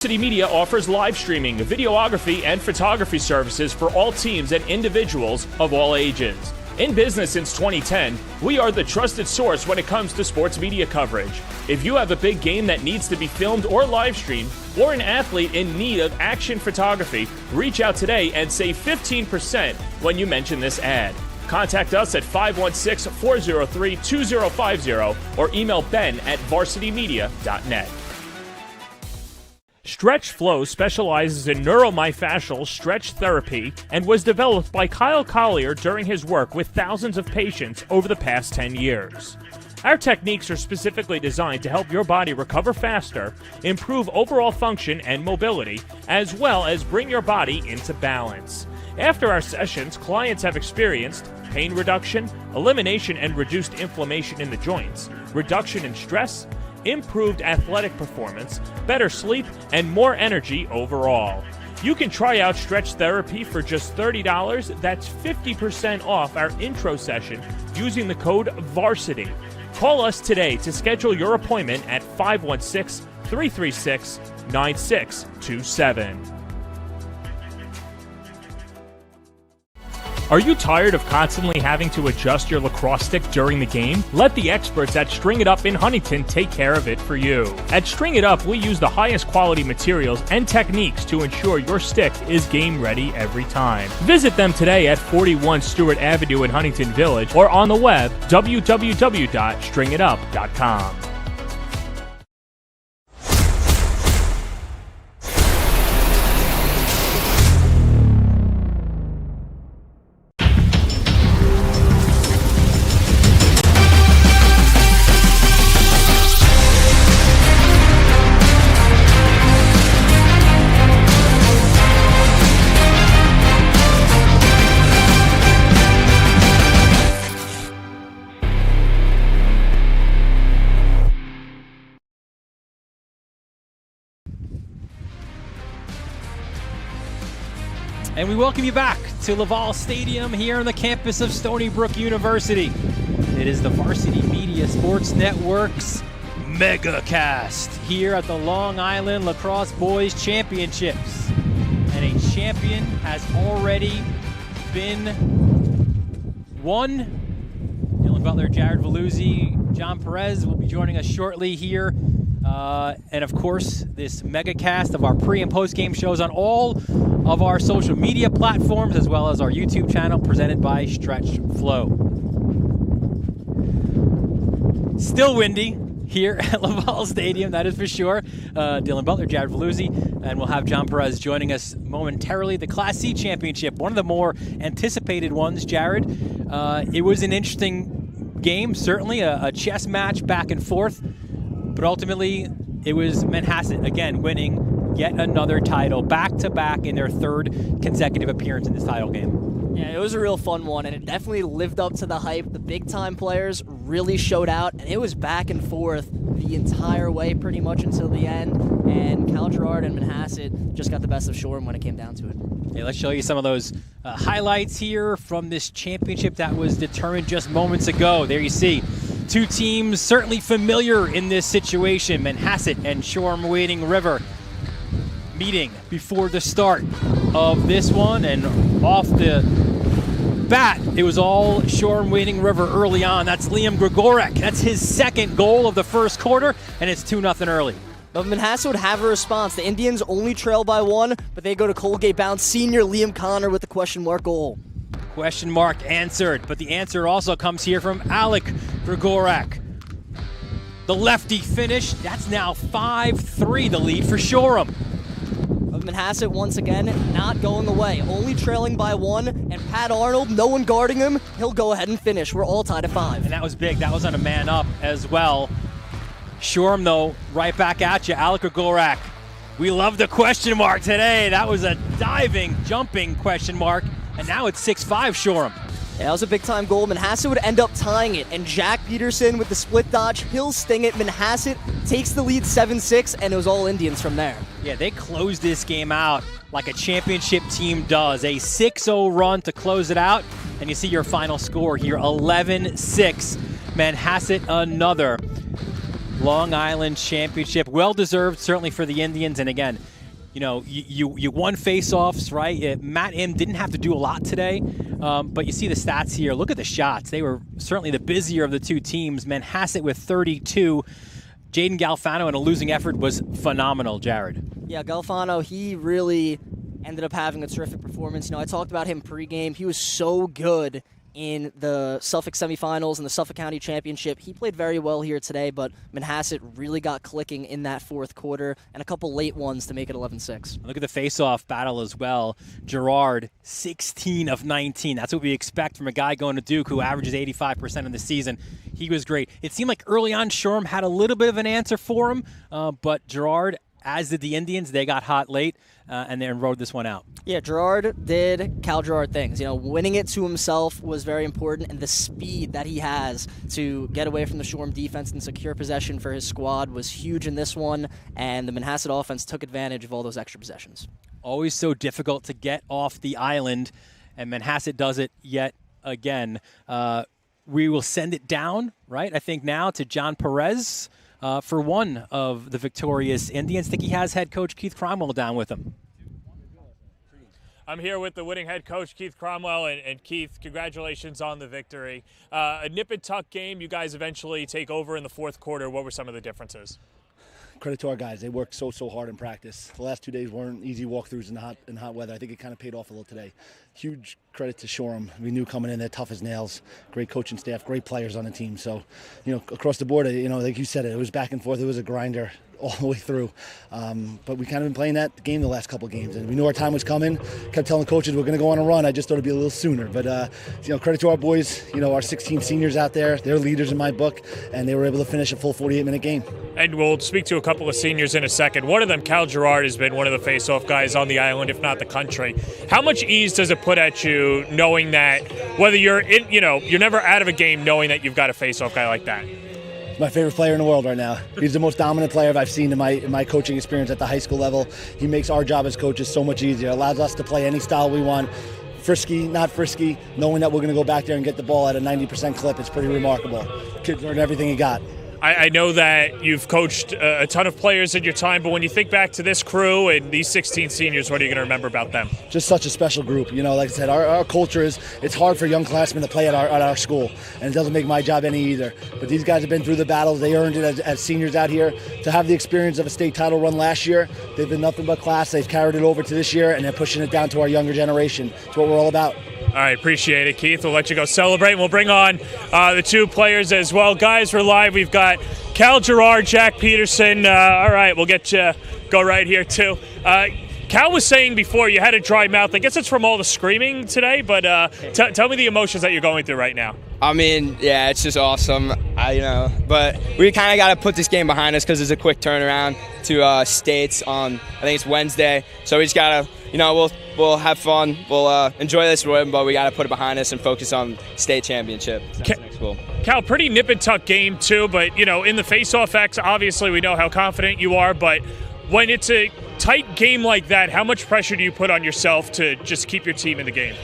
Varsity Media offers live streaming, videography, and photography services for all teams and individuals of all ages. In business since 2010, we are the trusted source when it comes to sports media coverage. If you have a big game that needs to be filmed or live streamed, or an athlete in need of action photography, reach out today and save 15% when you mention this ad. Contact us at 516-403-2050 or email ben@varsitymedia.net. Stretch Flow specializes in neuromyofascial stretch therapy and was developed by Kyle Collier during his work with thousands of patients over the past 10 years. Our techniques are specifically designed to help your body recover faster, improve overall function and mobility, as well as bring your body into balance. After our sessions, clients have experienced pain reduction, elimination and reduced inflammation in the joints, reduction in stress, improved athletic performance, better sleep, and more energy overall. You can try out Stretch Therapy for just $30. That's 50% off our intro session using the code VARSITY. Call us today to schedule your appointment at 516-336-9627. Are you tired of constantly having to adjust your lacrosse stick during the game? Let the experts at String It Up in Huntington take care of it for you. At String It Up, we use the highest quality materials and techniques to ensure your stick is game ready every time. Visit them today at 41 Stewart Avenue in Huntington Village or on the web www.stringitup.com. And we welcome you back to Laval Stadium here on the campus of Stony Brook University. It is the Varsity Media Sports Network's MEGACAST here at the Long Island Lacrosse Boys Championships. And a champion has already been won. Dylan Butler, Jared Veluzzi, John Perez will be joining us shortly here. And of course, this MEGACAST of our pre- and post-game shows on all of our social media platforms, as well as our YouTube channel, presented by Stretch Flow. Still windy here at Laval Stadium, that is for sure. Dylan Butler, Jared Veluzzi, and we'll have John Perez joining us momentarily. The Class C Championship, one of the more anticipated ones, Jared. It was an interesting game, certainly a chess match back and forth. But ultimately, it was Manhasset, again, winning yet another title, back-to-back in their third consecutive appearance in this title game. Yeah, it was a real fun one, and it definitely lived up to the hype. The big-time players really showed out, and it was back and forth the entire way pretty much until the end. And Cal Girard and Manhasset just got the best of Shoreham when it came down to it. Okay, let's show you some of those highlights here from this championship that was determined just moments ago. There you see two teams certainly familiar in this situation, Manhasset and Shoreham Wading River, meeting before the start of this one, and off the bat, it was all Shoreham Wading River early on. That's Liam Grigorek. That's his second goal of the first quarter, and it's 2-0 early. But Manhasset would have a response. The Indians only trail by one, but they go to Colgate-bound senior Liam Connor with the question mark goal. Question mark answered, but the answer also comes here from Alec Grigorek. The lefty finish, that's now 5-3, the lead for Shoreham. But Manhasset once again not going away, only trailing by one, and Pat Arnold, no one guarding him, he'll go ahead and finish. We're all tied at 5. And that was big, that was on a man up as well. Shoreham though, right back at you, Alec Grigorek. We love the question mark today. That was a diving, jumping question mark. And now it's 6-5 Shoreham. Yeah, that was a big-time goal. Manhasset would end up tying it, and Jack Peterson with the split dodge, he'll sting it. Manhasset takes the lead 7-6, and it was all Indians from there. Yeah, they closed this game out like a championship team does. A 6-0 run to close it out, and you see your final score here, 11-6. Manhasset, another Long Island championship. Well-deserved, certainly for the Indians, and again, you won face-offs, right? Matt M didn't have to do a lot today, but you see the stats here. Look at the shots. They were certainly the busier of the two teams. Manhasset with 32. Jaden Galfano in a losing effort was phenomenal, Jared. Yeah, Galfano, he really ended up having a terrific performance. I talked about him pregame. He was so good in the Suffolk semifinals and the Suffolk County Championship. He played very well here today, but Manhasset really got clicking in that fourth quarter and a couple late ones to make it 11-6. Look at the face-off battle as well. Gerard, 16 of 19. That's what we expect from a guy going to Duke who averages 85% in the season. He was great. It seemed like early on Shoreham had a little bit of an answer for him, but Gerard, as did the Indians, they got hot late and then rode this one out. Yeah, Gerard did Cal Gerard things. Winning it to himself was very important, and the speed that he has to get away from the Shoreham defense and secure possession for his squad was huge in this one, and the Manhasset offense took advantage of all those extra possessions. Always so difficult to get off the island, and Manhasset does it yet again. We will send it down, right, I think now to John Perez for one of the victorious Indians. I think he has head coach Keith Cromwell down with him. I'm here with the winning head coach, Keith Cromwell, and Keith, congratulations on the victory. A nip-and-tuck game. You guys eventually take over in the fourth quarter. What were some of the differences? Credit to our guys. They worked so hard in practice. The last 2 days weren't easy walkthroughs in hot weather. I think it kind of paid off a little today. Huge credit to Shoreham. We knew coming in, they're tough as nails. Great coaching staff, great players on the team. So, across the board, like you said, it was back and forth. It was a grinder all the way through. But we kind of been playing that game the last couple of games, and we knew our time was coming. Kept telling coaches we're going to go on a run. I just thought it'd be a little sooner. But credit to our boys. Our 16 seniors out there. They're leaders in my book, and they were able to finish a full 48-minute game. And we'll speak to a couple of seniors in a second. One of them, Cal Gerard, has been one of the face-off guys on the island, if not the country. How much ease does it put at you knowing that whether you're in, you're never out of a game knowing that you've got a face-off guy like that? My favorite player in the world right now. He's the most dominant player I've seen in my coaching experience at the high school level. He makes our job as coaches so much easier. Allows us to play any style we want. Frisky, not frisky, knowing that we're going to go back there and get the ball at a 90% clip. It's pretty remarkable. Kid learned everything he got. I know that you've coached a ton of players in your time, but when you think back to this crew and these 16 seniors, what are you going to remember about them? Just such a special group. Like I said, our culture is, it's hard for young classmen to play at our school, and it doesn't make my job any either. But these guys have been through the battles. They earned it as seniors out here. To have the experience of a state title run last year, they've been nothing but class. They've carried it over to this year, and they're pushing it down to our younger generation. It's what we're all about. All right, appreciate it, Keith. We'll let you go celebrate, and we'll bring on the two players as well. Guys, we're live. We've got Cal Gerard, Jack Peterson. All right, we'll get you go right here, too. Cal was saying before you had a dry mouth. I guess it's from all the screaming today, but tell me the emotions that you're going through right now. I mean, yeah, it's just awesome. But we kind of got to put this game behind us because it's a quick turnaround to states on, I think it's Wednesday. So we just got to, we'll have fun. We'll enjoy this win, but we got to put it behind us and focus on state championship. That's next goal. Cal, pretty nip-and-tuck game, too, but, in the face-off X, obviously we know how confident you are, but when it's a tight game like that, how much pressure do you put on yourself to just keep your team in the game?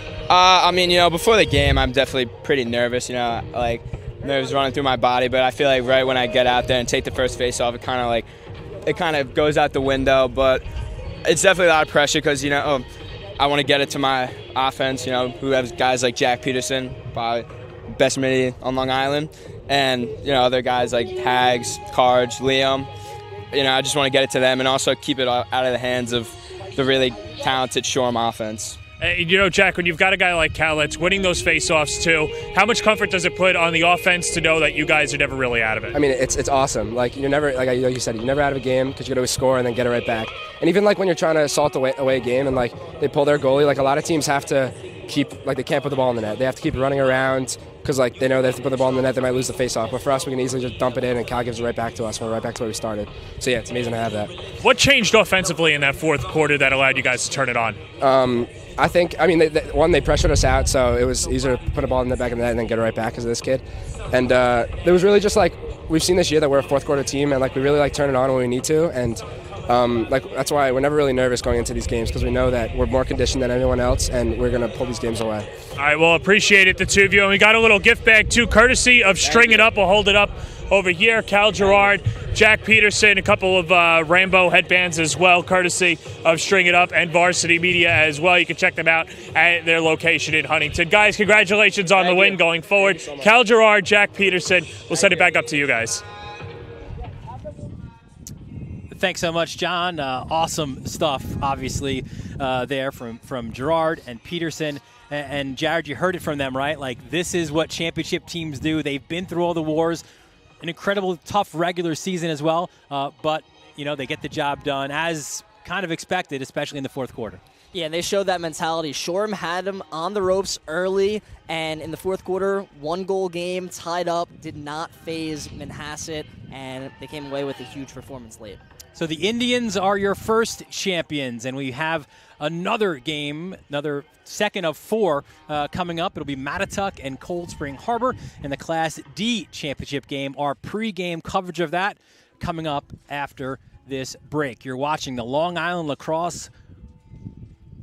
Before the game, I'm definitely pretty nervous, nerves running through my body, but I feel like right when I get out there and take the first face-off, it kind of goes out the window, but it's definitely a lot of pressure because, I want to get it to my offense, who has guys like Jack Peterson, probably best midi on Long Island, and, other guys like Hags, Carge, Liam. I just want to get it to them and also keep it out of the hands of the really talented Shoreham offense. Jack, when you've got a guy like Cal that's winning those face-offs too, how much comfort does it put on the offense to know that you guys are never really out of it? I mean, it's awesome. You're never, like you said, you're never out of a game because you got to score and then get it right back. And even when you're trying to assault away a game and they pull their goalie, a lot of teams have to keep, they can't put the ball in the net. They have to keep running around because they know that if they put the ball in the net, they might lose the face-off. But for us, we can easily just dump it in and Cal gives it right back to us. We're right back to where we started. So yeah, it's amazing to have that. What changed offensively in that fourth quarter that allowed you guys to turn it on? I think, they pressured us out, so it was easier to put a ball in the back of the net and then get it right back because of this kid. And it was really just we've seen this year that we're a fourth quarter team and we really turn it on when we need to. And that's why we're never really nervous going into these games because we know that we're more conditioned than anyone else and we're going to pull these games away. All right, well, appreciate it, the two of you. And we got a little gift bag, too, courtesy of String It Up. We'll hold it up over here. Cal Gerard, Jack Peterson, a couple of rainbow headbands as well, courtesy of String It Up and Varsity Media as well. You can check them out at their location in Huntington. Guys, congratulations on the win going forward. So Cal Gerard, Jack Peterson, we'll send it back up to you guys. Thanks so much, John. Awesome stuff, obviously, there from Gerard and Peterson. And Jared, you heard it from them, right? Like, this is what championship teams do. They've been through all the wars, an incredible tough regular season as well. But, you know, they get the job done as kind of expected, especially in the fourth quarter. Yeah, and they showed that mentality. Shoreham had them on the ropes early, and in the fourth quarter, 1-goal game, tied up, did not faze Manhasset, and they came away with a huge performance late. So the Indians are your first champions, and we have another game, another second of 4 coming up. It'll be Mattituck and Cold Spring Harbor in the Class D championship game. Our pregame coverage of that coming up after this break. You're watching the Long Island Lacrosse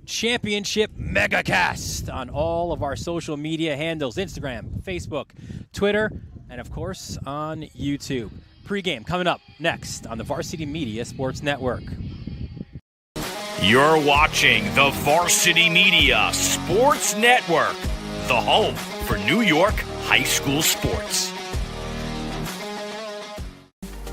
Championship MEGACAST on all of our social media handles, Instagram, Facebook, Twitter, and of course on YouTube. Pre-game coming up next on the Varsity Media Sports Network. You're watching the Varsity Media Sports Network, the home for New York high school sports.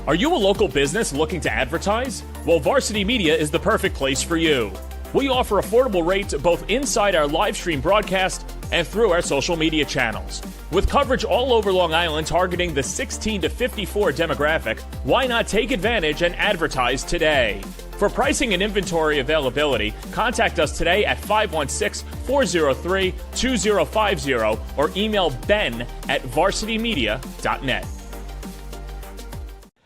Are you a local business looking to advertise? Well, Varsity Media is the perfect place for you. We offer affordable rates both inside our live stream broadcast and through our social media channels. With coverage all over Long Island targeting the 16 to 54 demographic, why not take advantage and advertise today? For pricing and inventory availability, contact us today at 516-403-2050 or email ben@varsitymedia.net.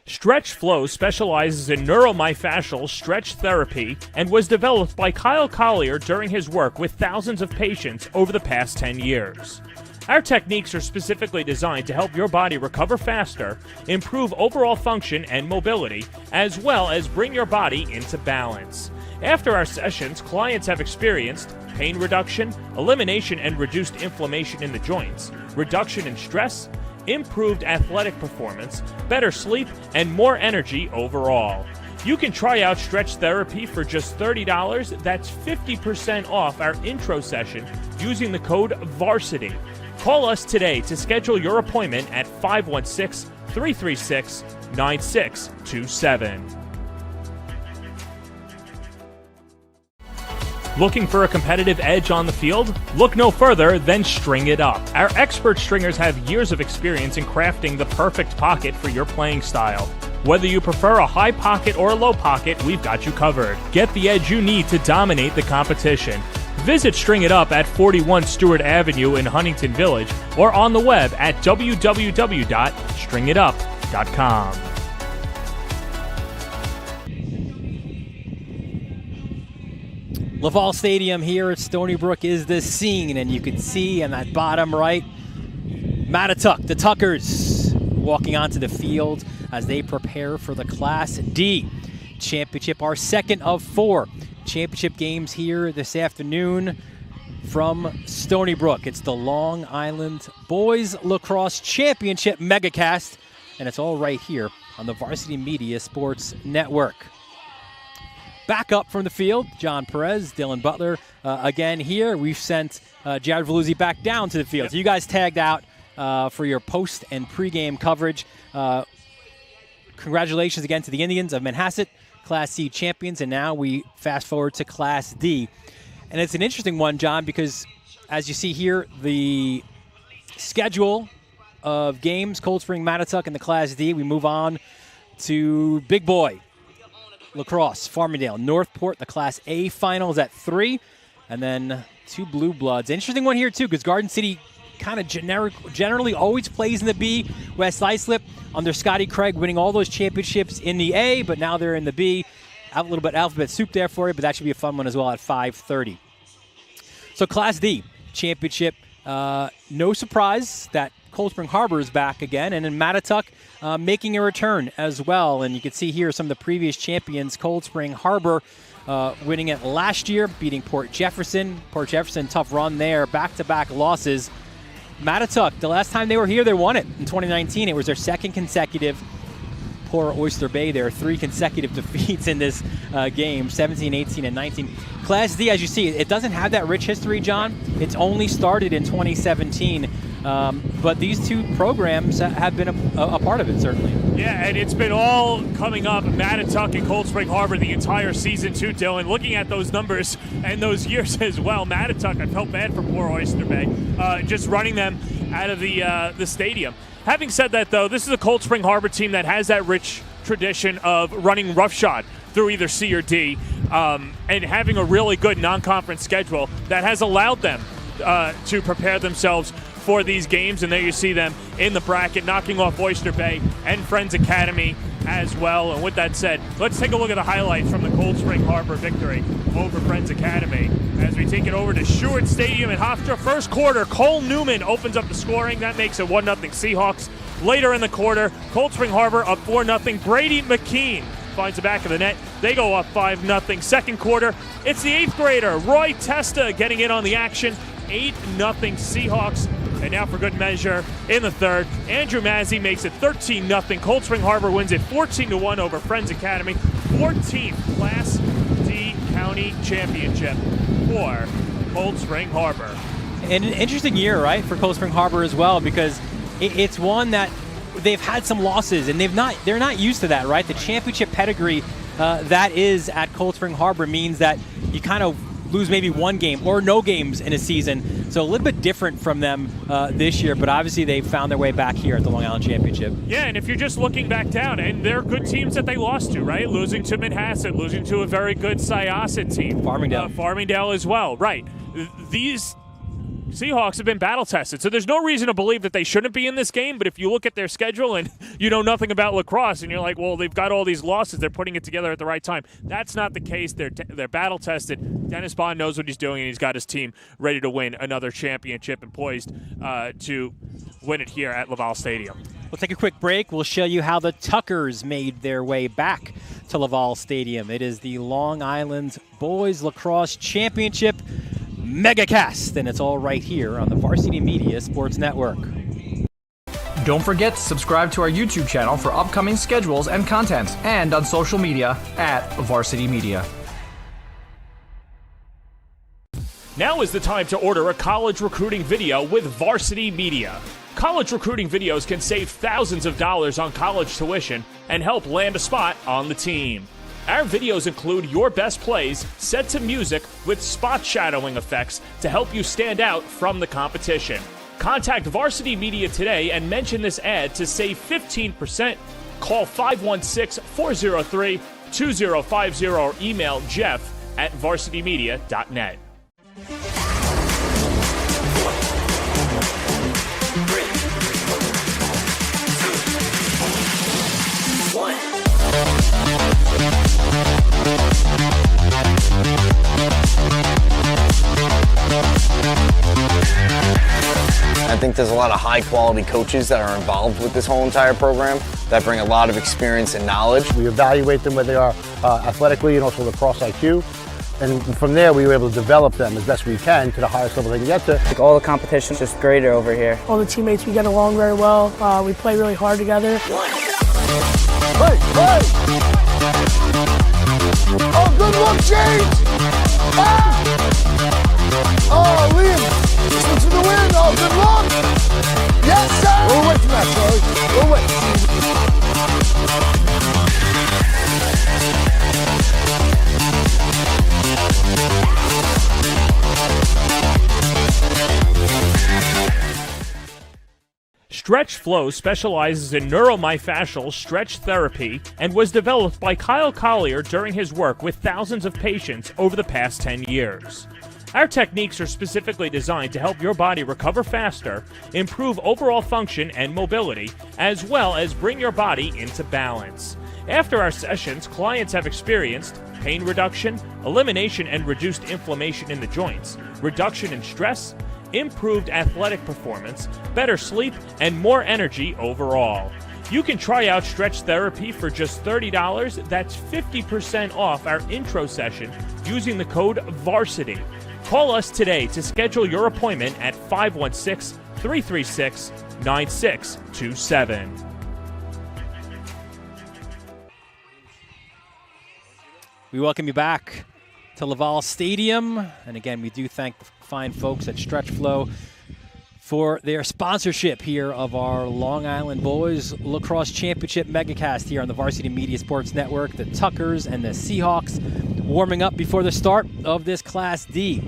Stretch Flow specializes in neuromyofascial stretch therapy and was developed by Kyle Collier during his work with thousands of patients over the past 10 years. Our techniques are specifically designed to help your body recover faster, improve overall function and mobility, as well as bring your body into balance. After our sessions, clients have experienced pain reduction, elimination and reduced inflammation in the joints, reduction in stress, improved athletic performance, better sleep, and more energy overall. You can try out Stretch Therapy for just $30. That's 50% off our intro session using the code VARSITY. Call us today to schedule your appointment at 516-336-9627. Looking for a competitive edge on the field? Look no further than String It Up. Our expert stringers have years of experience in crafting the perfect pocket for your playing style. Whether you prefer a high pocket or a low pocket, we've got you covered. Get the edge you need to dominate the competition. Visit String It Up at 41 Stewart Avenue in Huntington Village or on the web at www.stringitup.com. Laval Stadium here at Stony Brook is the scene, and you can see in that bottom right, Mattituck, the Tuckers, walking onto the field as they prepare for the Class D Championship, our second of 4 championship games here this afternoon from Stony Brook. It's the Long Island Boys Lacrosse Championship MEGACAST, and it's all right here on the Varsity Media Sports Network. Back up from the field, John Perez, Dylan Butler. Again here, we've sent Jared Veluzzi back down to the field. Yep. So you guys tagged out for your post and pregame coverage. Congratulations again to the Indians of Manhasset, Class C champions, and now we fast forward to Class D. And it's an interesting one, John, because as you see here, the schedule of games, Cold Spring, Mattituck in the Class D, we move on to Big Boy Lacrosse, Farmingdale, Northport. The Class A finals at 3, and then 2 Blue Bloods. Interesting one here, too, because Garden City kind of generally always plays in the B. West Islip under Scotty Craig winning all those championships in the A, but now they're in the B. A little bit alphabet soup there for you, but that should be a fun one as well at 5:30. So Class D championship, no surprise that Cold Spring Harbor is back again, and in Mattituck making a return as well. And you can see here some of the previous champions, Cold Spring Harbor winning it last year, beating Port Jefferson. Port Jefferson, tough run there, back-to-back losses. Mattituck, the last time they were here, they won it in 2019. It was their second consecutive. Poor Oyster Bay, there are 3 consecutive defeats in this game, 17, 18, and 19. Class D, as you see, it doesn't have that rich history, John. It's only started in 2017, but these 2 programs have been a part of it, certainly. Yeah, and it's been all coming up, Mattituck and Cold Spring Harbor the entire season too, Dylan. Looking at those numbers and those years as well, Mattituck, I felt bad for poor Oyster Bay, just running them out of the stadium. Having said that, though, this is a Cold Spring Harbor team that has that rich tradition of running roughshod through either C or D, and having a really good non-conference schedule that has allowed them to prepare themselves for these games. And there you see them in the bracket, knocking off Oyster Bay and Friends Academy as well. And with that said, let's take a look at the highlights from the Cold Spring Harbor victory over Friends Academy as we take it over to Stewart Stadium in Hofstra. First quarter, Cole Newman opens up the scoring. That makes it 1-0 Seahawks. Later in the quarter, Cold Spring Harbor up 4-0. Brady McKean finds the back of the net. They go up 5-0. Second quarter, it's the 8th grader, Roy Testa, getting in on the action. 8-0 Seahawks. And now for good measure, in the third, Andrew Mazzi makes it 13-0. Cold Spring Harbor wins it 14-1 over Friends Academy. 14th Class D County Championship for Cold Spring Harbor. And an interesting year, right, for Cold Spring Harbor as well, because it's one that they've had some losses, and they're not used to that, right? The championship pedigree that is at Cold Spring Harbor means that you kind of lose maybe one game or no games in a season. So a little bit different from them this year, but obviously they found their way back here at the Long Island Championship. Yeah, and if you're just looking back down, and they're good teams that they lost to, right? Losing to Manhasset, losing to a very good Syosset team. Farmingdale. Farmingdale as well, right. These Seahawks have been battle-tested, so there's no reason to believe that they shouldn't be in this game, but if you look at their schedule and you know nothing about lacrosse and you're like, well, they've got all these losses, they're putting it together at the right time. That's not the case. They're battle-tested. Dennis Bond knows what he's doing, and he's got his team ready to win another championship and poised to win it here at Laval Stadium. We'll take a quick break. We'll show you how the Tuckers made their way back to Laval Stadium. It is the Long Island Boys Lacrosse Championship MEGACAST, and it's all right here on the Varsity Media Sports Network. Don't forget to subscribe to our YouTube channel for upcoming schedules and content, and on social media at Varsity Media. Now is the time to order a college recruiting video with Varsity Media. College recruiting videos can save thousands of dollars on college tuition and help land a spot on the team. Our videos include your best plays set to music with spot shadowing effects to help you stand out from the competition. Contact Varsity Media today and mention this ad to save 15%. Call 516-403-2050 or email jeff@varsitymedia.net. I think there's a lot of high-quality coaches that are involved with this whole entire program that bring a lot of experience and knowledge. We evaluate them where they are athletically and also lacrosse IQ. And from there, we were able to develop them as best we can to the highest level they can get to. All the competition's just greater over here. All the teammates, we get along very well. We play really hard together. Hey, hey! Oh, good look, James! Ah! Oh, Liam, switch to the win. Oh, good luck! Yes, sir! We'll wait for that, Charlie. We'll wait. Stretch Flow specializes in neuromyofascial stretch therapy and was developed by Kyle Collier during his work with thousands of patients over the past 10 years. Our techniques are specifically designed to help your body recover faster, improve overall function and mobility, as well as bring your body into balance. After our sessions, clients have experienced pain reduction, elimination and reduced inflammation in the joints, reduction in stress, improved athletic performance, better sleep, and more energy overall. You can try out Stretch Therapy for just $30. That's 50% off our intro session using the code VARSITY. Call us today to schedule your appointment at 336-9627. We welcome you back to Laval Stadium. And again, we do thank the fine folks at Stretch Flow for their sponsorship here of our Long Island Boys Lacrosse Championship Megacast here on the Varsity Media Sports Network. The Tuckers and the Seahawks warming up before the start of this Class D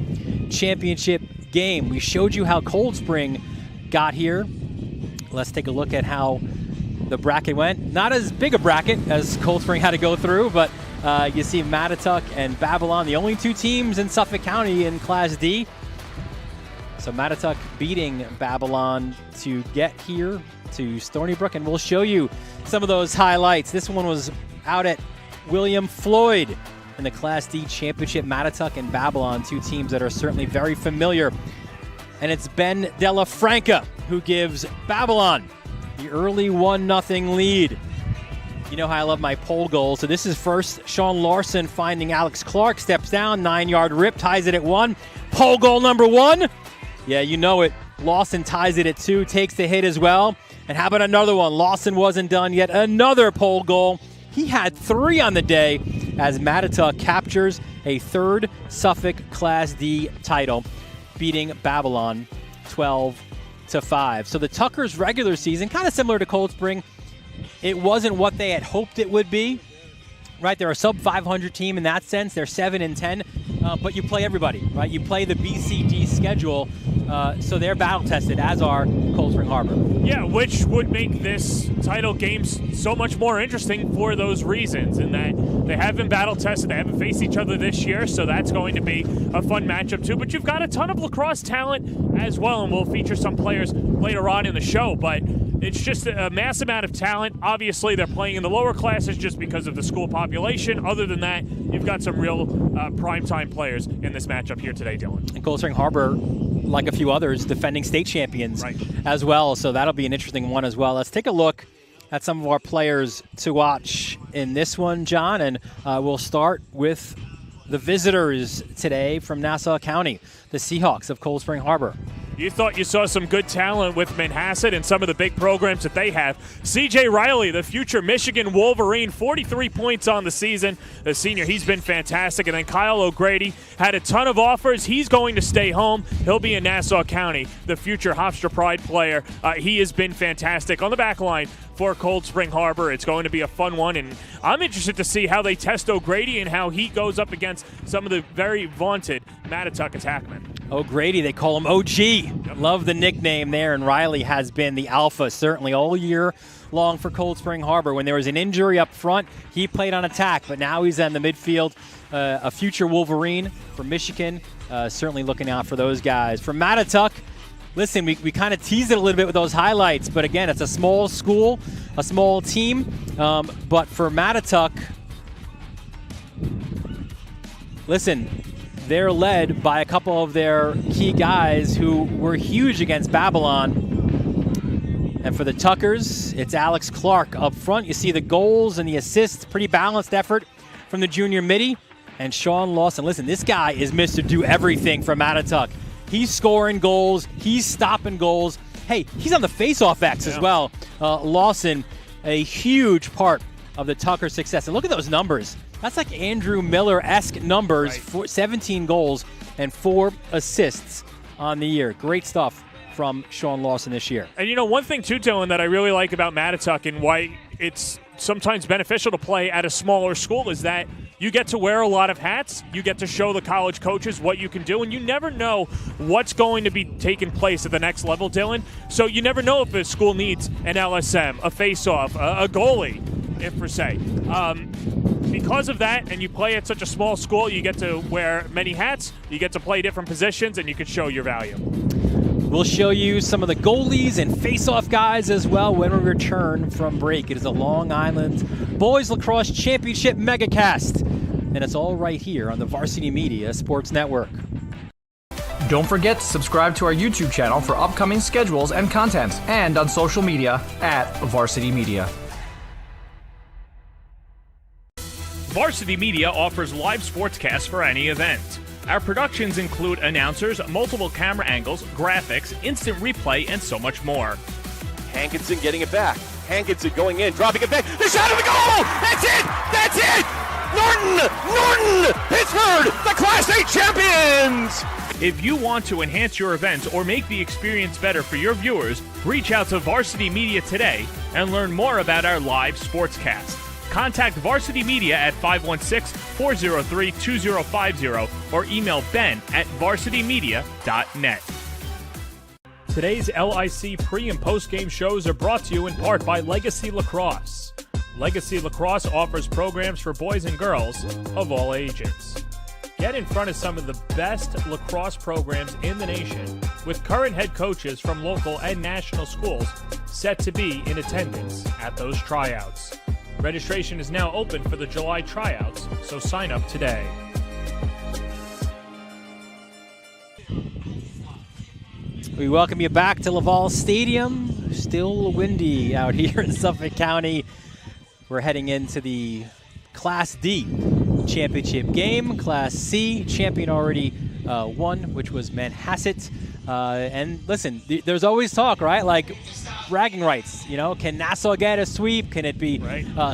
championship game. We showed you how Cold Spring got here. Let's take a look at how the bracket went. Not as big a bracket as Cold Spring had to go through, but you see Mattituck and Babylon, the only two teams in Suffolk County in Class D. So Mattituck beating Babylon to get here to Stony Brook, and we'll show you some of those highlights. This one was out at William Floyd in the Class D Championship. Mattituck and Babylon, two teams that are certainly very familiar. And it's Ben Della Franca who gives Babylon the early 1-0 lead. You know how I love my pole goal. So this is first Sean Larson finding Alex Clark, steps down, 9-yard rip, ties it at 1. Pole goal number 1. Yeah, you know it. Lawson ties it at 2, takes the hit as well. And how about another one? Lawson wasn't done yet. Another pole goal. He had 3 on the day as Mattituck captures a third Suffolk Class D title, beating Babylon 12-5. So the Tuckers' regular season, kind of similar to Cold Spring, it wasn't what they had hoped it would be. Right, they're a sub-500 team in that sense. They're 7-10, but you play everybody, right? You play the BCD schedule, so they're battle-tested, as are Cold Spring Harbor. Yeah, which would make this title game so much more interesting for those reasons, in that they have been battle-tested. They haven't faced each other this year, so that's going to be a fun matchup too. But you've got a ton of lacrosse talent as well, and we'll feature some players later on in the show, but it's just a mass amount of talent. Obviously, they're playing in the lower classes just because of the school population. Other than that, you've got some real primetime players in this matchup here today, Dylan. And Cold Spring Harbor, like a few others, defending state champions as well. So that'll be an interesting one as well. Let's take a look at some of our players to watch in this one, John. And we'll start with the visitors today from Nassau County, the Seahawks of Cold Spring Harbor. You thought you saw some good talent with Manhasset and some of the big programs that they have. C.J. Riley, the future Michigan Wolverine, 43 points on the season. The senior, he's been fantastic. And then Kyle O'Grady had a ton of offers. He's going to stay home. He'll be in Nassau County, the future Hofstra Pride player. He has been fantastic on the back line for Cold Spring Harbor. It's going to be a fun one, and I'm interested to see how they test O'Grady and how he goes up against some of the very vaunted Mattituck attackmen. O'Grady, they call him OG. Yep. Love the nickname there, and Riley has been the alpha certainly all year long for Cold Spring Harbor. When there was an injury up front, he played on attack, but now he's in the midfield. A future Wolverine for Michigan, certainly looking out for those guys. For Mattituck, listen, we kind of teased it a little bit with those highlights, but again, it's a small school, a small team. But for Mattituck, listen, they're led by a couple of their key guys who were huge against Babylon. And for the Tuckers, it's Alex Clark up front. You see the goals and the assists, pretty balanced effort from the junior midi. And Sean Lawson, listen, this guy is Mr. Do Everything for Mattituck. He's scoring goals. He's stopping goals. Hey, he's on the face-off X as well. Lawson, a huge part of the Tucker success. And look at those numbers. That's like Andrew Miller-esque numbers, 17 goals and 4 assists on the year. Great stuff from Sean Lawson this year. And you know, one thing too, Dylan, that I really like about Mattituck and why it's sometimes beneficial to play at a smaller school is that you get to wear a lot of hats. You get to show the college coaches what you can do, and you never know what's going to be taking place at the next level, Dylan. So you never know if a school needs an LSM, a face-off, a goalie, if per se. Because of that, and you play at such a small school, you get to wear many hats, you get to play different positions, and you can show your value. We'll show you some of the goalies and face-off guys as well when we return from break. It is a Long Island Boys Lacrosse Championship Megacast, and it's all right here on the Varsity Media Sports Network. Don't forget to subscribe to our YouTube channel for upcoming schedules and content, and on social media at Varsity Media. Varsity Media offers live sportscasts for any event. Our productions include announcers, multiple camera angles, graphics, instant replay, and so much more. Hankinson getting it back. Hankinson going in, dropping it back. The shot of the goal! That's it! That's it! Norton! Pittsburgh, the Class A champions! If you want to enhance your events or make the experience better for your viewers, reach out to Varsity Media today and learn more about our live sportscast. Contact Varsity Media at 516-403-2050 or email ben@varsitymedia.net. Today's LIC pre- and post-game shows are brought to you in part by Legacy Lacrosse. Legacy Lacrosse offers programs for boys and girls of all ages. Get in front of some of the best lacrosse programs in the nation with current head coaches from local and national schools set to be in attendance at those tryouts. Registration is now open for the July tryouts, so sign up today. We welcome you back to Laval Stadium. Still windy out here in Suffolk County. We're heading into the Class D championship game. Class C champion already won, which was Manhasset. And listen, there's always talk, right? Like bragging rights, you know, can Nassau get a sweep? Can it be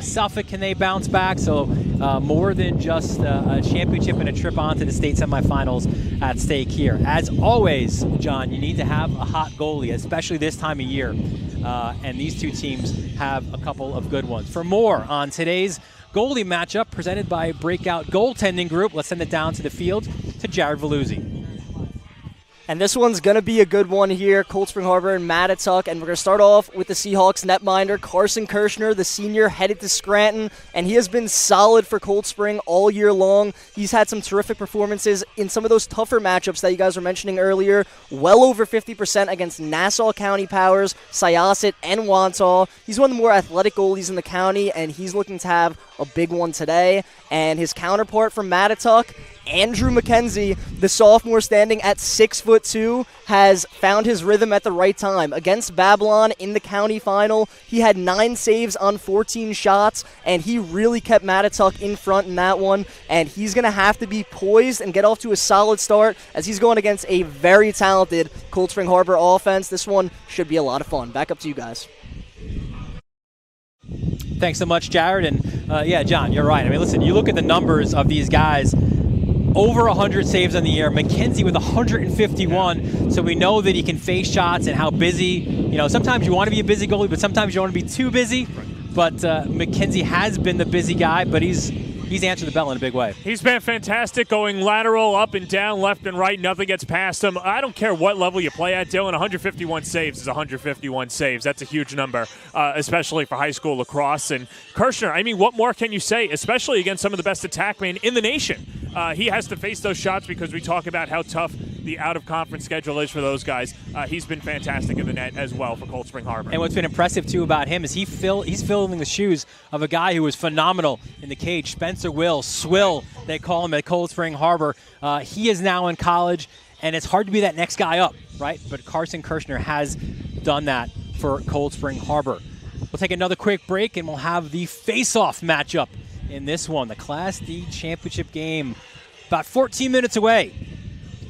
Suffolk? Can they bounce back? So more than just a championship and a trip on to the state semifinals at stake here. As always, John, you need to have a hot goalie, especially this time of year. And these two teams have a couple of good ones. For more on today's goalie matchup presented by Breakout Goaltending Group, let's send it down to the field to Jared Veluzzi. And this one's going to be a good one here, Cold Spring Harbor and Mattituck. And we're going to start off with the Seahawks netminder, Carson Kirshner, the senior, headed to Scranton. And he has been solid for Cold Spring all year long. He's had some terrific performances in some of those tougher matchups that you guys were mentioning earlier. Well over 50% against Nassau County Powers, Syosset, and Wantagh. He's one of the more athletic goalies in the county, and he's looking to have a big one today. And his counterpart from Mattituck, Andrew McKenzie, the sophomore standing at 6'2", has found his rhythm at the right time. Against Babylon in the county final, he had 9 saves on 14 shots, and he really kept Mattituck in front in that one. And he's going to have to be poised and get off to a solid start as he's going against a very talented Cold Spring Harbor offense. This one should be a lot of fun. Back up to you guys. Thanks so much, Jared. And yeah, John, you're right. I mean, listen, you look at the numbers of these guys. Over 100 saves on the year. McKenzie with 151. So we know that he can face shots and how busy. You know, sometimes you want to be a busy goalie, but sometimes you don't want to be too busy. But McKenzie has been the busy guy, but he's answered the bell in a big way. He's been fantastic, going lateral, up and down, left and right. Nothing gets past him. I don't care what level you play at, Dylan. 151 saves is 151 saves. That's a huge number, especially for high school lacrosse. And Kirshner, I mean, what more can you say, especially against some of the best attackmen in the nation? He has to face those shots because we talk about how tough the out-of-conference schedule is for those guys. He's been fantastic in the net as well for Cold Spring Harbor. And what's been impressive, too, about him is he's filling the shoes of a guy who was phenomenal in the cage, Spencer Swill, they call him at Cold Spring Harbor. He is now in college, and it's hard to be that next guy up, right? But Carson Kirshner has done that for Cold Spring Harbor. We'll take another quick break, and we'll have the face-off matchup in this one, the Class D championship game. About 14 minutes away.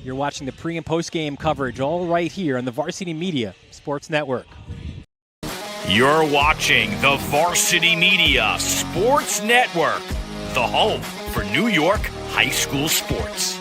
You're watching the pre- and post-game coverage all right here on the Varsity Media Sports Network. You're watching the Varsity Media Sports Network, the home for New York high school sports.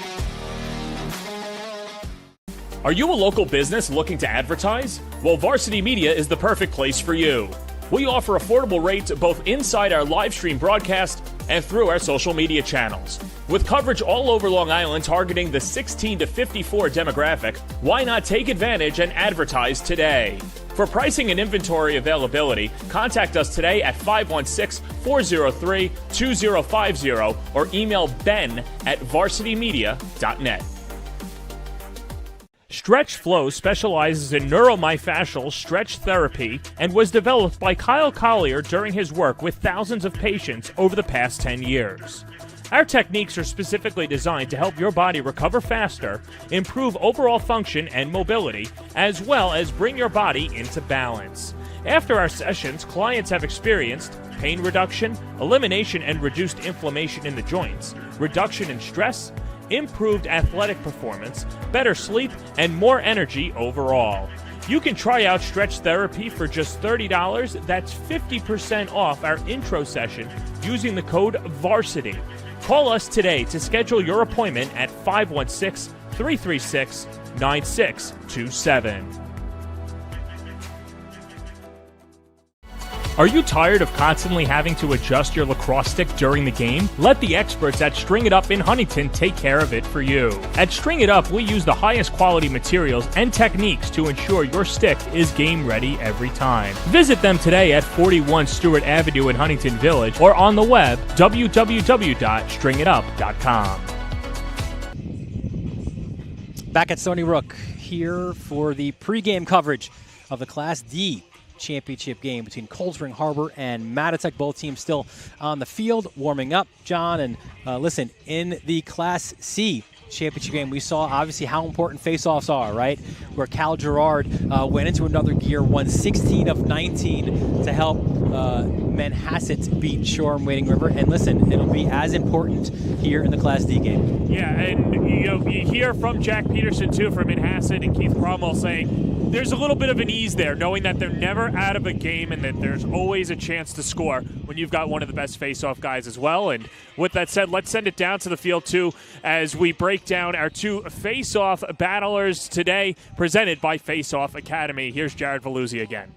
Are you a local business looking to advertise? Well, Varsity Media is the perfect place for you. We offer affordable rates both inside our live stream broadcast and through our social media channels. With coverage all over Long Island targeting the 16 to 54 demographic, why not take advantage and advertise today? For pricing and inventory availability, contact us today at 516-403-2050 or email ben@varsitymedia.net. Stretch Flow specializes in neuromyofascial stretch therapy and was developed by Kyle Collier during his work with thousands of patients over the past 10 years. Our techniques are specifically designed to help your body recover faster, improve overall function and mobility, as well as bring your body into balance. After our sessions, clients have experienced pain reduction, elimination and reduced inflammation in the joints, reduction in stress, improved athletic performance, better sleep, and more energy overall. You can try out Stretch Therapy for just $30. That's 50% off our intro session using the code VARSITY. Call us today to schedule your appointment at 516-336-9627. Are you tired of constantly having to adjust your lacrosse stick during the game? Let the experts at String It Up in Huntington take care of it for you. At String It Up, we use the highest quality materials and techniques to ensure your stick is game ready every time. Visit them today at 41 Stewart Avenue in Huntington Village or on the web www.stringitup.com. Back at Stony Brook here for the pregame coverage of the Class D championship game between Cold Spring Harbor and Matatuck. Both teams still on the field warming up, John. And listen, in the Class C championship game, we saw obviously how important faceoffs are, right? Where Cal Gerard went into another gear, won 16 of 19 to help Manhasset beat Shoreham Wading River. And listen, it'll be as important here in the Class D game. Yeah, and you hear from Jack Peterson too from Manhasset and Keith Cromwell saying there's a little bit of an ease there, knowing that they're never out of a game and that there's always a chance to score when you've got one of the best face-off guys as well. And with that said, let's send it down to the field too as we break down our two face-off battlers today, presented by Face-Off Academy. Here's Jared Veluzzi again.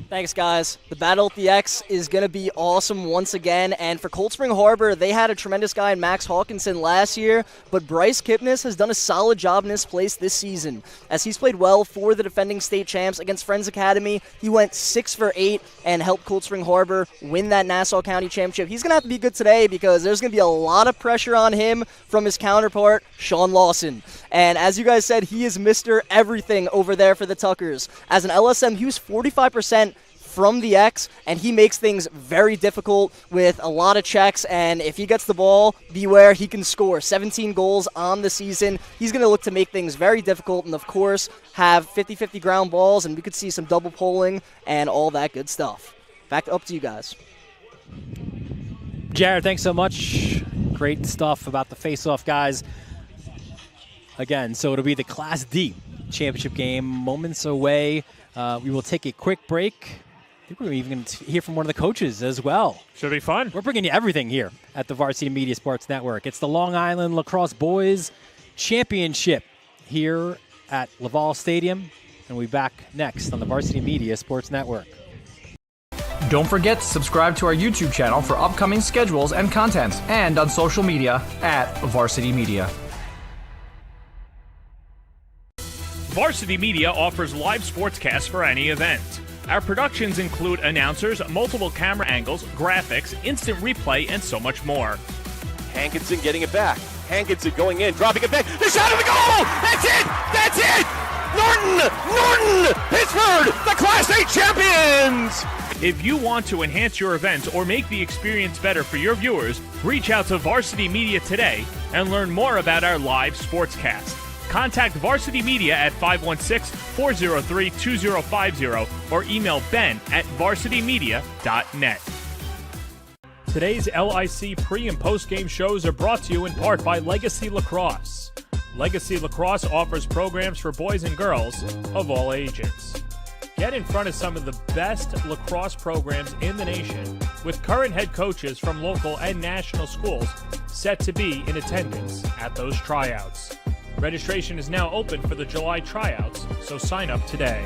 Thanks, guys. The battle at the X is going to be awesome once again. And for Cold Spring Harbor, they had a tremendous guy in Max Hawkinson last year, but Bryce Kipnis has done a solid job in his place this season. As he's played well for the defending state champs against Friends Academy, he went 6 for 8 and helped Cold Spring Harbor win that Nassau County Championship. He's going to have to be good today because there's going to be a lot of pressure on him from his counterpart, Sean Lawson. And as you guys said, he is Mr. Everything over there for the Tuckers. As an LSM, he was 45% from the X, and he makes things very difficult with a lot of checks, and if he gets the ball, beware, he can score. 17 goals on the season. He's going to look to make things very difficult and, of course, have 50-50 ground balls, and we could see some double polling and all that good stuff. Back up to you guys. Jared, thanks so much. Great stuff about the face-off guys. Again, so it'll be the Class D championship game moments away. We will take a quick break. I think we're even going to hear from one of the coaches as well. Should be fun. We're bringing you everything here at the Varsity Media Sports Network. It's the Long Island Lacrosse Boys Championship here at Laval Stadium, and we'll be back next on the Varsity Media Sports Network. Don't forget to subscribe to our YouTube channel for upcoming schedules and content, and on social media at Varsity Media. Varsity Media offers live sportscasts for any event. Our productions include announcers, multiple camera angles, graphics, instant replay, and so much more. Hankinson getting it back. Hankinson going in, dropping it back. The shot of the goal! That's it! That's it! Norton! Pittsburgh, the Class A champions! If you want to enhance your event or make the experience better for your viewers, reach out to Varsity Media today and learn more about our live sportscast. Contact Varsity Media at 516-403-2050 or email ben@varsitymedia.net. Today's LIC pre- and post-game shows are brought to you in part by Legacy Lacrosse. Legacy Lacrosse offers programs for boys and girls of all ages. Get in front of some of the best lacrosse programs in the nation with current head coaches from local and national schools set to be in attendance at those tryouts. Registration is now open for the July tryouts, so sign up today.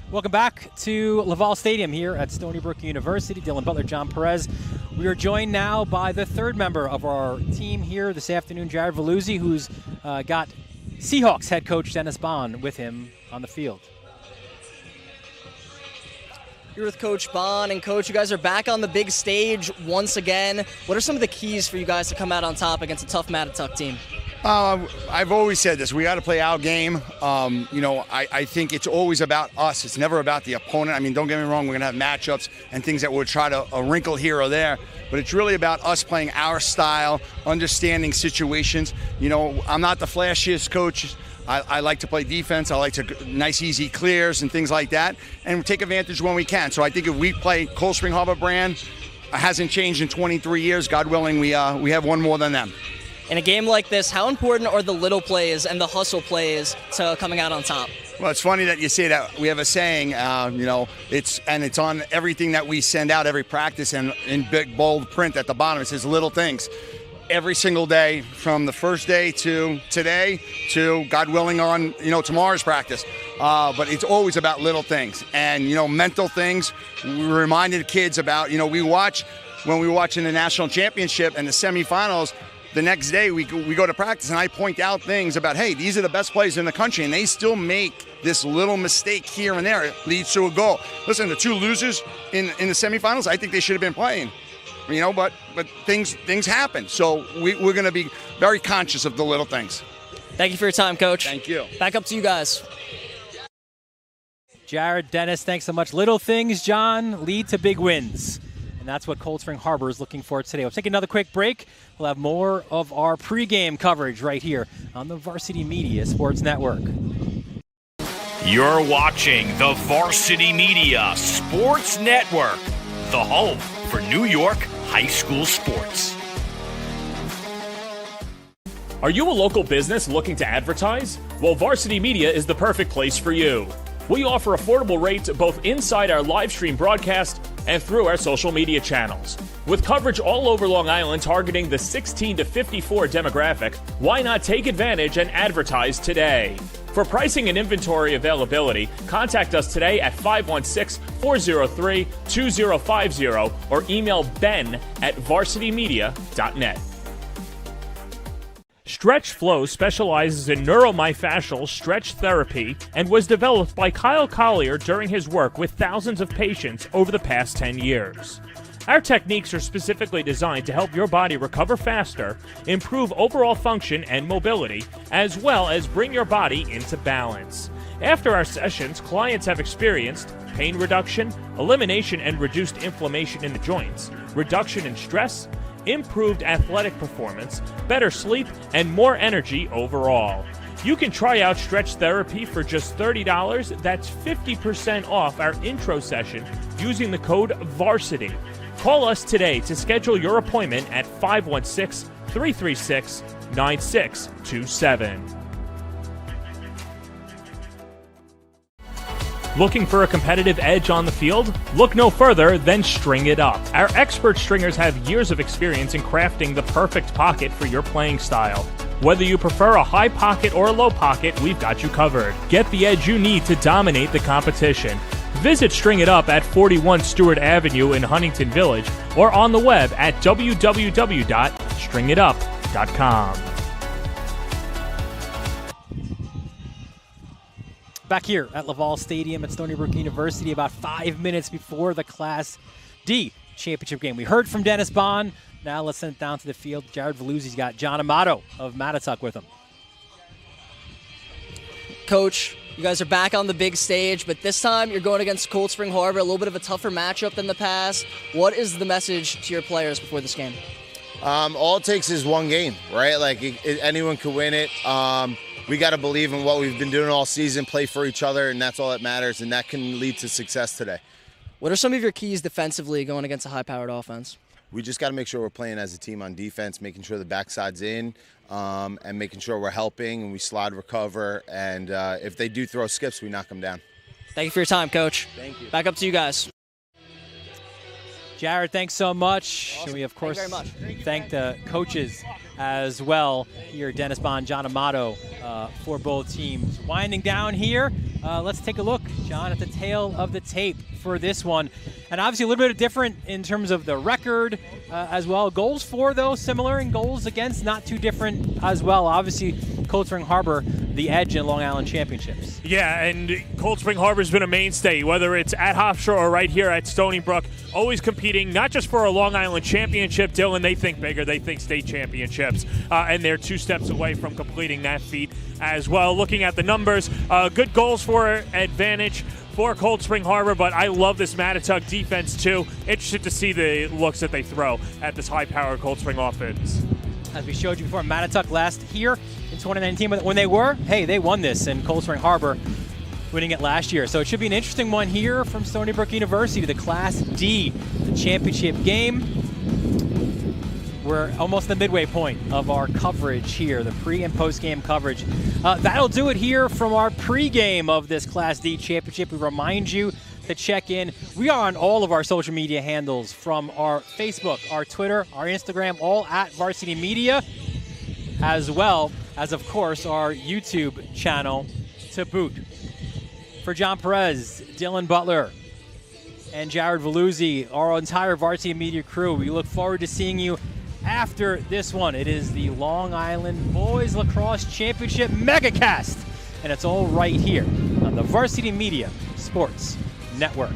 Welcome back to Laval Stadium here at Stony Brook University. Dylan Butler, John Perez. We are joined now by the third member of our team here this afternoon, Jared Veluzzi, who's got Seahawks head coach Dennis Bond with him on the field. You're with Coach Bond, and Coach, you guys are back on the big stage once again. What are some of the keys for you guys to come out on top against a tough Matatuck team? I've always said this. We got to play our game. I think it's always about us. It's never about the opponent. I mean, don't get me wrong. We're going to have matchups and things that we'll try to wrinkle here or there. But it's really about us playing our style, understanding situations. You know, I'm not the flashiest coach. I like to play defense. I like to nice, easy clears and things like that, and take advantage when we can. So I think if we play Cold Spring Harbor brand, hasn't changed in 23 years. God willing, we have one more than them. In a game like this, how important are the little plays and the hustle plays to coming out on top? Well, it's funny that you say that. We have a saying, it's on everything that we send out every practice, and in big bold print at the bottom it says little things. Every single day, from the first day to today to, God willing, on tomorrow's practice. But it's always about little things and mental things. We reminded kids about when we watch in the national championship and the semifinals. The next day we go to practice and I point out things about, hey, these are the best players in the country, and they still make this little mistake here and there. It leads to a goal. Listen, the two losers in the semifinals, I think they should have been playing. But things happen. So we're going to be very conscious of the little things. Thank you for your time, Coach. Thank you. Back up to you guys. Jared, Dennis, thanks so much. Little things, John, lead to big wins. And that's what Cold Spring Harbor is looking for today. We'll take another quick break. We'll have more of our pregame coverage right here on the Varsity Media Sports Network. You're watching the Varsity Media Sports Network, the home for New York high school sports. Are you a local business looking to advertise? Well, Varsity Media is the perfect place for you. We offer affordable rates both inside our live stream broadcast and through our social media channels. With coverage all over Long Island targeting the 16 to 54 demographic, why not take advantage and advertise today? For pricing and inventory availability, contact us today at 516-403-2050 or email ben@varsitymedia.net. Stretch Flow specializes in neuromyofascial stretch therapy and was developed by Kyle Collier during his work with thousands of patients over the past 10 years. Our techniques are specifically designed to help your body recover faster, improve overall function and mobility, as well as bring your body into balance. After our sessions, clients have experienced pain reduction, elimination and reduced inflammation in the joints, reduction in stress, improved athletic performance, better sleep, and more energy overall. You can try out Stretch Therapy for just $30. That's 50% off our intro session using the code VARSITY. Call us today to schedule your appointment at 516-336-9627. Looking for a competitive edge on the field? Look no further than String It Up. Our expert stringers have years of experience in crafting the perfect pocket for your playing style. Whether you prefer a high pocket or a low pocket, we've got you covered. Get the edge you need to dominate the competition. Visit String It Up at 41 Stewart Avenue in Huntington Village or on the web at www.stringitup.com. Back here at Laval Stadium at Stony Brook University about 5 minutes before the Class D championship game. We heard from Dennis Bond. Now let's send it down to the field. Jared Veluzzi's got John Amato of Mattatuck with him. Coach, you guys are back on the big stage, but this time you're going against Cold Spring Harbor, a little bit of a tougher matchup than the past. What is the message to your players before this game? All it takes is one game, right? Anyone could win it. We got to believe in what we've been doing all season, play for each other, and that's all that matters, and that can lead to success today. What are some of your keys defensively going against a high-powered offense? We just got to make sure we're playing as a team on defense, making sure the backside's in, and making sure we're helping and we slide recover. And if they do throw skips, we knock them down. Thank you for your time, Coach. Thank you. Back up to you guys. Jared, thanks so much. Awesome. And we, of course, thank the coaches as well here, Dennis Bond, John Amato, for both teams. Winding down here, let's take a look, John, at the tail of the tape for this one. And obviously a little bit different in terms of the record as well. Goals for, though, similar, and goals against, not too different as well. Obviously, Cold Spring Harbor, the edge in Long Island Championships. Yeah, and Cold Spring Harbor's been a mainstay, whether it's at Hofstra or right here at Stony Brook, always competing not just for a Long Island Championship, Dylan, they think bigger, they think state championships, and they're 2 steps away from completing that feat as well. Looking at the numbers, good goals for advantage for Cold Spring Harbor, but I love this Mattatuck defense too. Interested to see the looks that they throw at this high-powered Cold Spring offense. As we showed you before, Mattatuck last here in 2019, when they won this, and Cold Spring Harbor winning it last year. So it should be an interesting one here from Stony Brook University, the Class D, the championship game. We're almost the midway point of our coverage here, the pre- and post-game coverage. That'll do it here from our pre-game of this Class D championship. We remind you to check in. We are on all of our social media handles, from our Facebook, our Twitter, our Instagram, all at Varsity Media, as well as, of course, our YouTube channel to boot. For John Perez, Dylan Butler, and Jared Veluzzi, our entire Varsity Media crew, we look forward to seeing you after this one. It is the Long Island Boys Lacrosse Championship MEGACAST, and it's all right here on the Varsity Media Sports Network.